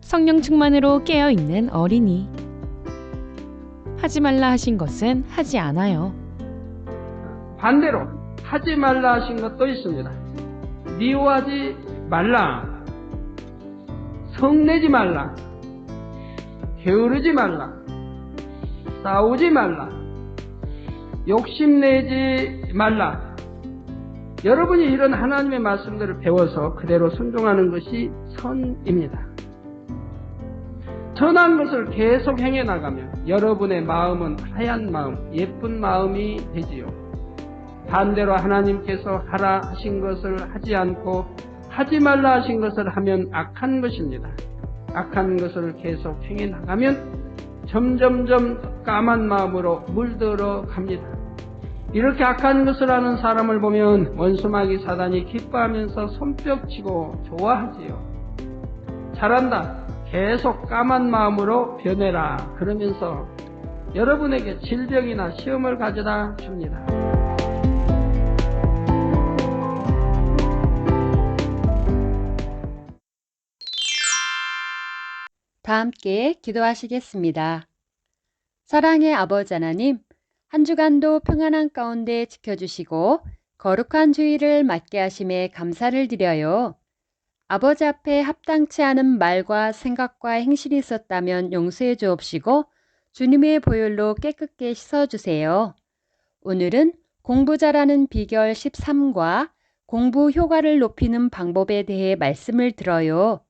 성령 충만으로 깨어있는 어린이. 하지 말라 하신 것은 하지 않아요. 반대로 하지 말라 하신 것도 있습니다. 미워하지 말라, 성내지 말라, 게으르지 말라, 싸우지 말라, 욕심내지 말라. 여러분이 이런 하나님의 말씀들을 배워서 그대로 순종하는 것이 선입니다. 선한 것을 계속 행해나가면 여러분의 마음은 하얀 마음, 예쁜 마음이 되지요. 반대로 하나님께서 하라 하신 것을 하지 않고 하지 말라 하신 것을 하면 악한 것입니다. 악한 것을 계속 행해나가면 점점점 까만 마음으로 물들어 갑니다. 이렇게 악한 것을 하는 사람을 보면 원수마귀 사단이 기뻐하면서 손뼉치고 좋아하지요. 잘한다. 계속 까만 마음으로 변해라. 그러면서 여러분에게 질병이나 시험을 가져다 줍니다. 다 함께 기도하시겠습니다. 사랑의 아버지 하나님, 한 주간도 평안한 가운데 지켜주시고 거룩한 주일을 맞게 하심에 감사를 드려요. 아버지 앞에 합당치 않은 말과 생각과 행실이 있었다면 용서해 주옵시고 주님의 보혈로 깨끗게 씻어주세요. 오늘은 공부 잘하는 비결 13과 공부 효과를 높이는 방법에 대해 말씀을 들어요.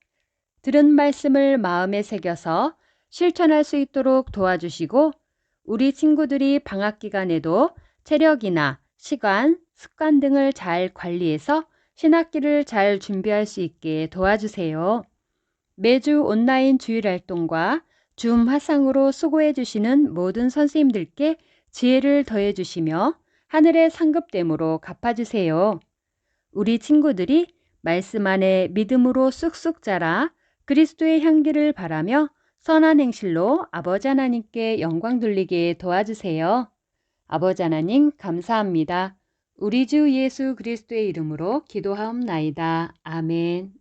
들은 말씀을 마음에 새겨서 실천할 수 있도록 도와주시고 우리 친구들이 방학 기간에도 체력이나 시간, 습관 등을 잘 관리해서 신학기를 잘 준비할 수 있게 도와주세요. 매주 온라인 주일활동과 줌 화상으로 수고해 주시는 모든 선생님들께 지혜를 더해 주시며 하늘의 상급됨으로 갚아주세요. 우리 친구들이 말씀 안에 믿음으로 쑥쑥 자라 그리스도의 향기를 바라며 선한 행실로 아버지 하나님께 영광 돌리게 도와주세요. 아버지 하나님 감사합니다. 우리 주 예수 그리스도의 이름으로 기도하옵나이다. 아멘.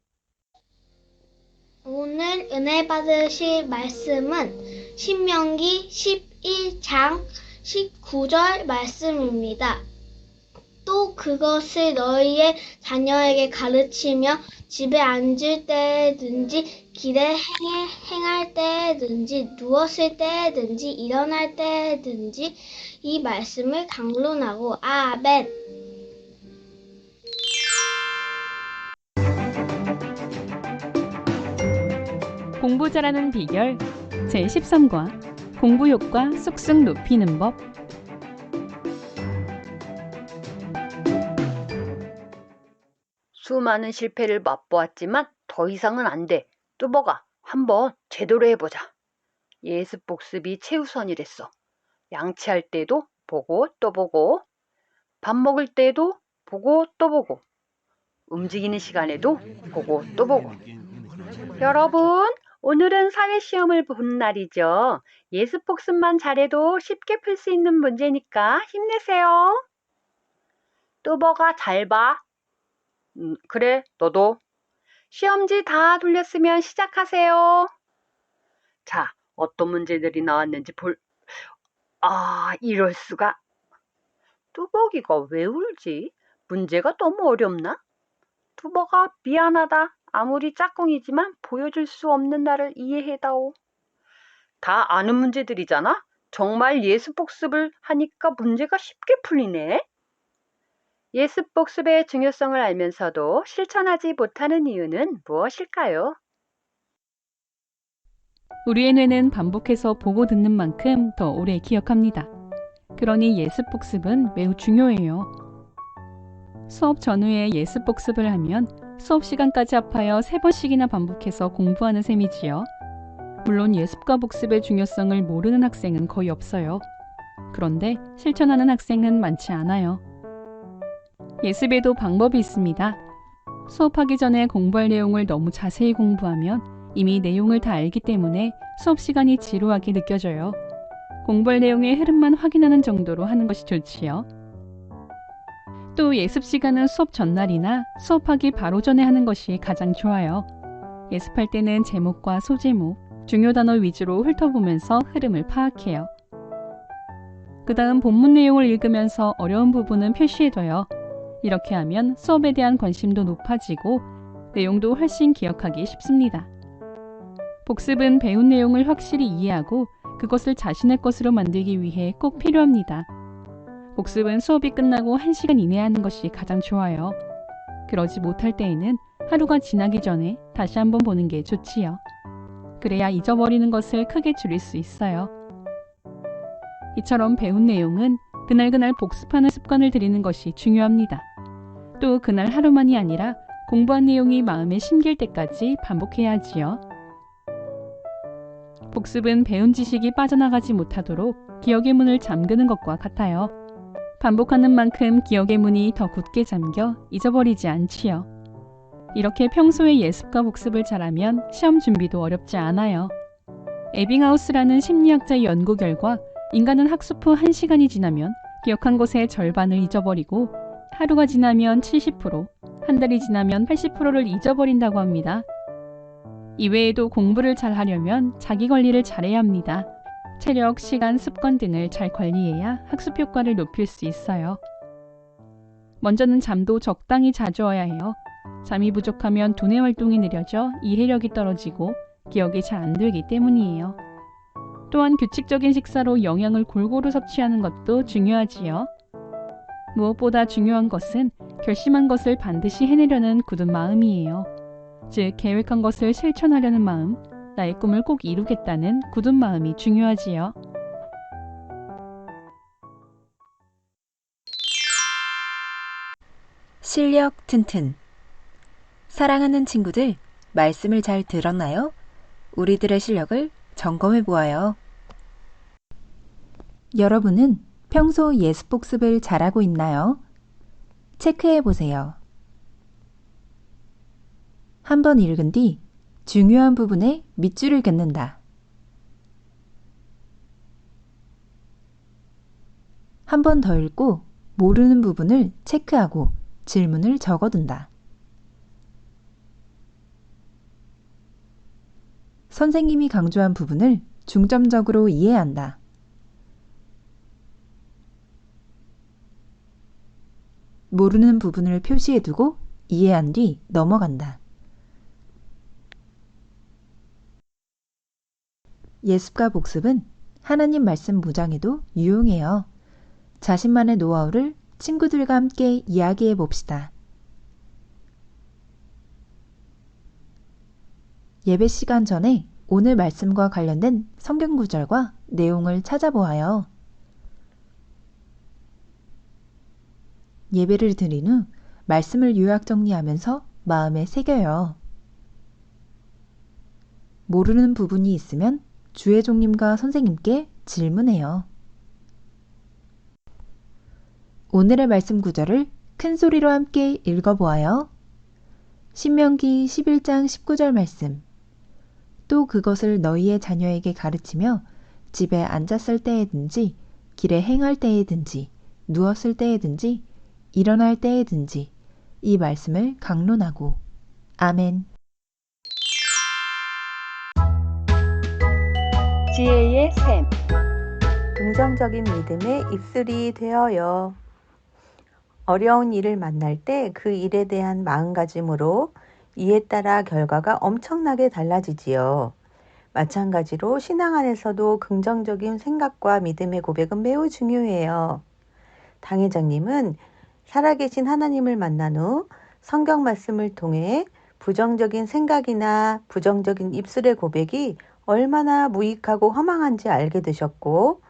오늘 은혜 받으실 말씀은 신명기 11장 19절 말씀입니다. 또 그것을 너희의 자녀에게 가르치며 집에 앉을 때든지 길에 행할 때든지 누웠을 때든지 일어날 때든지 이 말씀을 강론하고 아멘. 공부 잘하는 비결 제13과 공부 효과 쑥쑥 높이는 법. 수많은 실패를 맛보았지만 더 이상은 안 돼. 뚜벅아, 한번 제대로 해보자. 예습 복습이 최우선이랬어. 양치할 때도 보고 또 보고, 밥 먹을 때도 보고 또 보고, 움직이는 시간에도 보고 또 보고. 여러분, 오늘은 사회시험을 본 날이죠. 예습 복습만 잘해도 쉽게 풀 수 있는 문제니까 힘내세요. 뚜벅아 잘 봐. 그래, 너도. 시험지 다 돌렸으면 시작하세요. 자, 어떤 문제들이 나왔는지 이럴 수가. 뚜벅이가 왜 울지? 문제가 너무 어렵나? 뚜벅아, 미안하다. 아무리 짝꿍이지만 보여줄 수 없는 나를 이해해다오. 다 아는 문제들이잖아? 정말 예습 복습을 하니까 문제가 쉽게 풀리네. 예습 복습의 중요성을 알면서도 실천하지 못하는 이유는 무엇일까요? 우리의 뇌는 반복해서 보고 듣는 만큼 더 오래 기억합니다. 그러니 예습 복습은 매우 중요해요. 수업 전후에 예습 복습을 하면 수업 시간까지 합하여 3번씩이나 반복해서 공부하는 셈이지요. 물론 예습과 복습의 중요성을 모르는 학생은 거의 없어요. 그런데 실천하는 학생은 많지 않아요. 예습에도 방법이 있습니다. 수업하기 전에 공부할 내용을 너무 자세히 공부하면 이미 내용을 다 알기 때문에 수업 시간이 지루하게 느껴져요. 공부할 내용의 흐름만 확인하는 정도로 하는 것이 좋지요. 또 예습 시간은 수업 전날이나 수업하기 바로 전에 하는 것이 가장 좋아요. 예습할 때는 제목과 소제목, 중요 단어 위주로 훑어보면서 흐름을 파악해요. 그 다음 본문 내용을 읽으면서 어려운 부분은 표시해둬요. 이렇게 하면 수업에 대한 관심도 높아지고 내용도 훨씬 기억하기 쉽습니다. 복습은 배운 내용을 확실히 이해하고 그것을 자신의 것으로 만들기 위해 꼭 필요합니다. 복습은 수업이 끝나고 1시간 이내에 하는 것이 가장 좋아요. 그러지 못할 때에는 하루가 지나기 전에 다시 한번 보는 게 좋지요. 그래야 잊어버리는 것을 크게 줄일 수 있어요. 이처럼 배운 내용은 그날그날 복습하는 습관을 들이는 것이 중요합니다. 또 그날 하루만이 아니라 공부한 내용이 마음에 심길 때까지 반복해야 하지요. 복습은 배운 지식이 빠져나가지 못하도록 기억의 문을 잠그는 것과 같아요. 반복하는 만큼 기억의 문이 더 굳게 잠겨 잊어버리지 않지요. 이렇게 평소에 예습과 복습을 잘하면 시험 준비도 어렵지 않아요. 에빙하우스라는 심리학자의 연구 결과 인간은 학습 후 1시간이 지나면 기억한 것의 절반을 잊어버리고 하루가 지나면 70%, 한 달이 지나면 80%를 잊어버린다고 합니다. 이외에도 공부를 잘 하려면 자기 관리를 잘해야 합니다. 체력, 시간, 습관 등을 잘 관리해야 학습 효과를 높일 수 있어요. 먼저는 잠도 적당히 자주 와야 해요. 잠이 부족하면 두뇌 활동이 느려져 이해력이 떨어지고 기억이 잘 안 되기 때문이에요. 또한 규칙적인 식사로 영양을 골고루 섭취하는 것도 중요하지요. 무엇보다 중요한 것은 결심한 것을 반드시 해내려는 굳은 마음이에요. 즉, 계획한 것을 실천하려는 마음, 나의 꿈을 꼭 이루겠다는 굳은 마음이 중요하지요. 실력 튼튼. 사랑하는 친구들, 말씀을 잘 들었나요? 우리들의 실력을 점검해 보아요. 여러분은 평소 예습 복습을 잘하고 있나요? 체크해 보세요. 한번 읽은 뒤 중요한 부분에 밑줄을 긋는다. 한 번 더 읽고 모르는 부분을 체크하고 질문을 적어둔다. 선생님이 강조한 부분을 중점적으로 이해한다. 모르는 부분을 표시해두고 이해한 뒤 넘어간다. 예습과 복습은 하나님 말씀 무장에도 유용해요. 자신만의 노하우를 친구들과 함께 이야기해 봅시다. 예배 시간 전에 오늘 말씀과 관련된 성경 구절과 내용을 찾아보아요. 예배를 드린 후 말씀을 요약 정리하면서 마음에 새겨요. 모르는 부분이 있으면 주의종님과 선생님께 질문해요. 오늘의 말씀 구절을 큰 소리로 함께 읽어보아요. 신명기 11장 19절 말씀. 또 그것을 너희의 자녀에게 가르치며 집에 앉았을 때에든지 길에 행할 때에든지 누웠을 때에든지 일어날 때에든지 이 말씀을 강론하고. 아멘. 지혜의 샘. 긍정적인 믿음의 입술이 되어요. 어려운 일을 만날 때 그 일에 대한 마음가짐으로 이에 따라 결과가 엄청나게 달라지지요. 마찬가지로 신앙 안에서도 긍정적인 생각과 믿음의 고백은 매우 중요해요. 당 회장님은 살아계신 하나님을 만난 후 성경 말씀을 통해 부정적인 생각이나 부정적인 입술의 고백이 얼마나 무익하고 허망한지 알게 되셨고,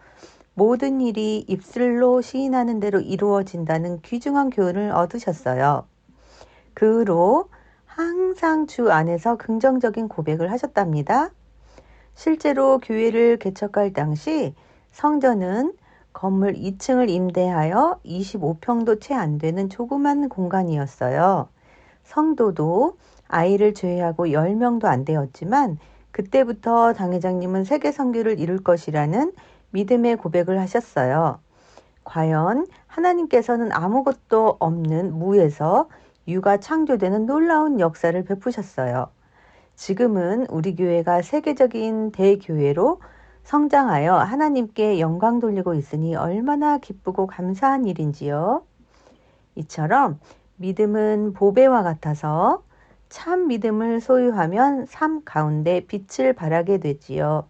모든 일이 입술로 시인하는 대로 이루어진다는 귀중한 교훈을 얻으셨어요. 그 후로 항상 주 안에서 긍정적인 고백을 하셨답니다. 실제로 교회를 개척할 당시 성전은 건물 2층을 임대하여 25평도 채 안 되는 조그만 공간이었어요. 성도도 아이를 제외하고 10명도 안 되었지만 그때부터 당 회장님은 세계 선교를 이룰 것이라는 믿음의 고백을 하셨어요. 과연 하나님께서는 아무것도 없는 무에서 유가 창조되는 놀라운 역사를 베푸셨어요. 지금은 우리 교회가 세계적인 대교회로 성장하여 하나님께 영광 돌리고 있으니 얼마나 기쁘고 감사한 일인지요. 이처럼 믿음은 보배와 같아서 참 믿음을 소유하면 삶 가운데 빛을 발하게 되지요.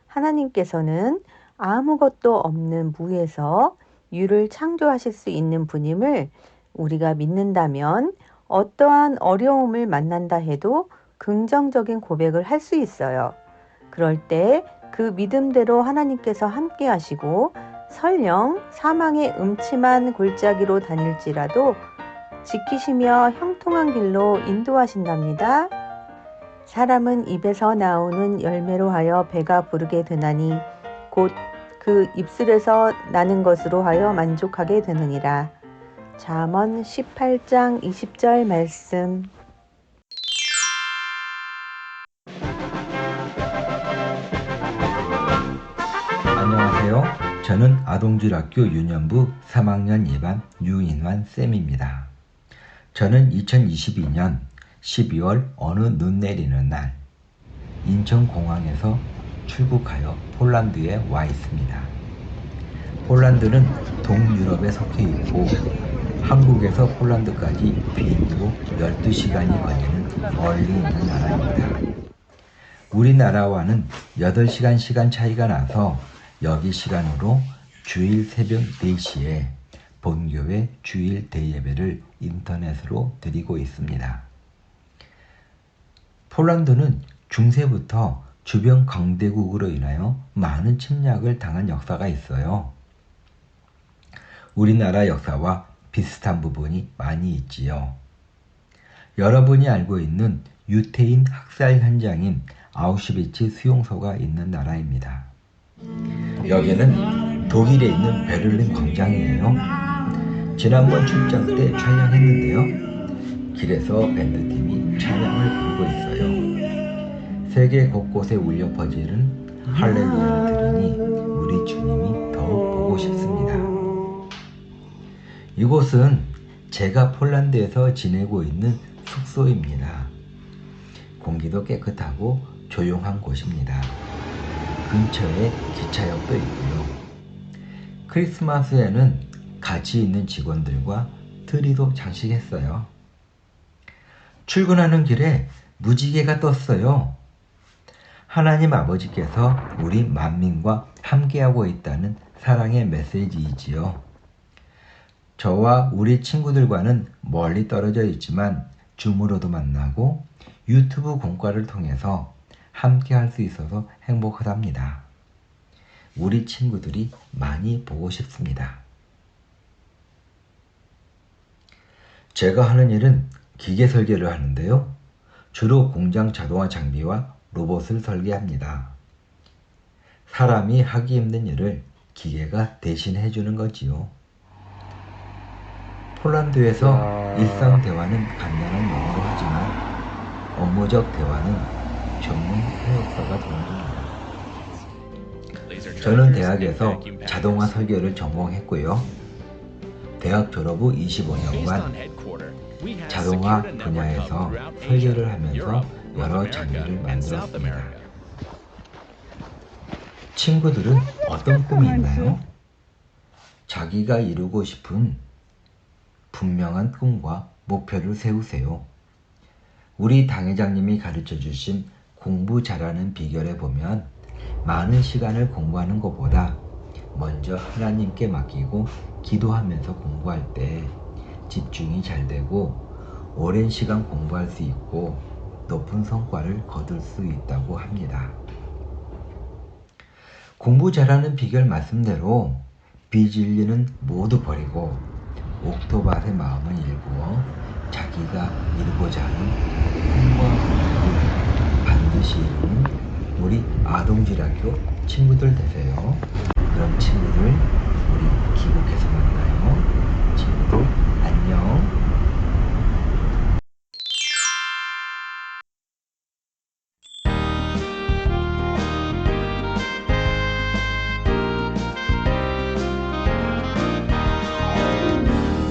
하나님께서는 아무것도 없는 무에서 유를 창조하실 수 있는 분임을 우리가 믿는다면 어떠한 어려움을 만난다 해도 긍정적인 고백을 할 수 있어요. 그럴 때 그 믿음대로 하나님께서 함께 하시고 설령 사망의 음침한 골짜기로 다닐지라도 지키시며 형통한 길로 인도하신답니다. 사람은 입에서 나오는 열매로 하여 배가 부르게 되나니 곧 그 입술에서 나는 것으로 하여 만족하게 되느니라. 잠언 18장 20절 말씀. 안녕하세요. 저는 아동주일학교 유년부 3학년 2반 유인환 쌤입니다. 저는 2022년 12월 어느 눈 내리는 날 인천공항에서 출국하여 폴란드에 와 있습니다. 폴란드는 동유럽에 속해 있고 한국에서 폴란드까지 비행기로 12시간이 걸리는 멀리 있는 나라입니다. 우리나라와는 8시간 시간 차이가 나서 여기 시간으로 주일 새벽 4시에 본교회 주일 대예배를 인터넷으로 드리고 있습니다. 폴란드는 중세부터 주변 강대국으로 인하여 많은 침략을 당한 역사가 있어요. 우리나라 역사와 비슷한 부분이 많이 있지요. 여러분이 알고 있는 유태인 학살 현장인 아우슈비츠 수용소가 있는 나라입니다. 여기는 독일에 있는 베를린 광장이에요. 지난번 출장 때 촬영했는데요. 길에서 밴드팀이 찬양을 부르고 있어요. 세계 곳곳에 울려 퍼지는 할렐루야를 들으니 우리 주님이 더욱 보고 싶습니다. 이곳은 제가 폴란드에서 지내고 있는 숙소입니다. 공기도 깨끗하고 조용한 곳입니다. 근처에 기차역도 있고요. 크리스마스에는 같이 있는 직원들과 트리도 장식했어요. 출근하는 길에 무지개가 떴어요. 하나님 아버지께서 우리 만민과 함께하고 있다는 사랑의 메시지이지요. 저와 우리 친구들과는 멀리 떨어져 있지만 줌으로도 만나고 유튜브 공과를 통해서 함께 할 수 있어서 행복하답니다. 우리 친구들이 많이 보고 싶습니다. 제가 하는 일은 기계 설계를 하는데요. 주로 공장 자동화 장비와 로봇을 설계합니다. 사람이 하기 힘든 일을 기계가 대신해 주는 거지요. 폴란드에서 일상 대화는 간단한 영어로 하지만 업무적 대화는 전문 해역사가 도와줍니다. 저는 대학에서 자동화 설계를 전공했고요. 대학 졸업 후 25년간 자동화 분야에서 설계를 하면서 여러 장비를 만들었습니다. 친구들은 어떤 꿈이 있나요? 자기가 이루고 싶은 분명한 꿈과 목표를 세우세요. 우리 당회장님이 가르쳐 주신 공부 잘하는 비결에 보면 많은 시간을 공부하는 것보다 먼저 하나님께 맡기고 기도하면서 공부할 때 집중이 잘 되고 오랜 시간 공부할 수 있고 높은 성과를 거둘 수 있다고 합니다. 공부 잘하는 비결 말씀대로 비진리는 모두 버리고 옥토밭의 마음을 일구어 자기가 이루고자 하는 꿈과 목표를 반드시 이루는 우리 아동주일학교 친구들 되세요. 그럼 친구들 우리 기국에서 만나요. 친구들 안녕.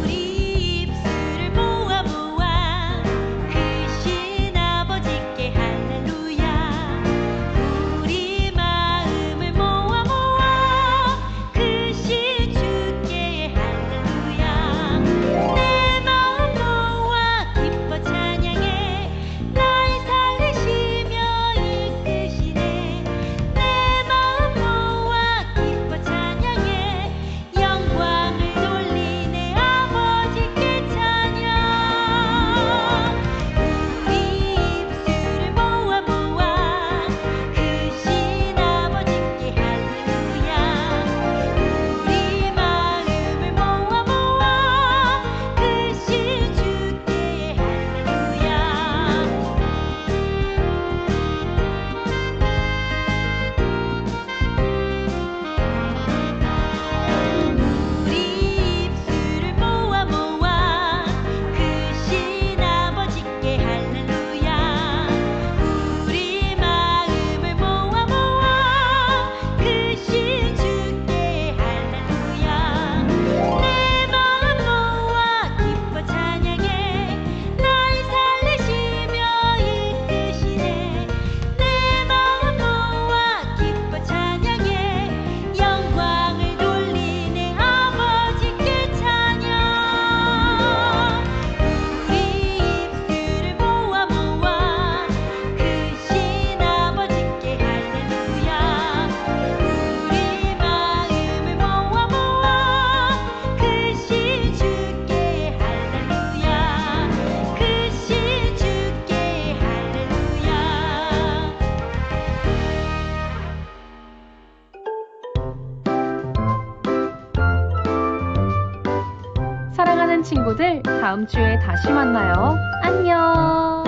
우리 입술을 모아 모아 크신 아버지께 할렐루야 사랑하는 친구들, 다음 주에 다시 만나요. 안녕!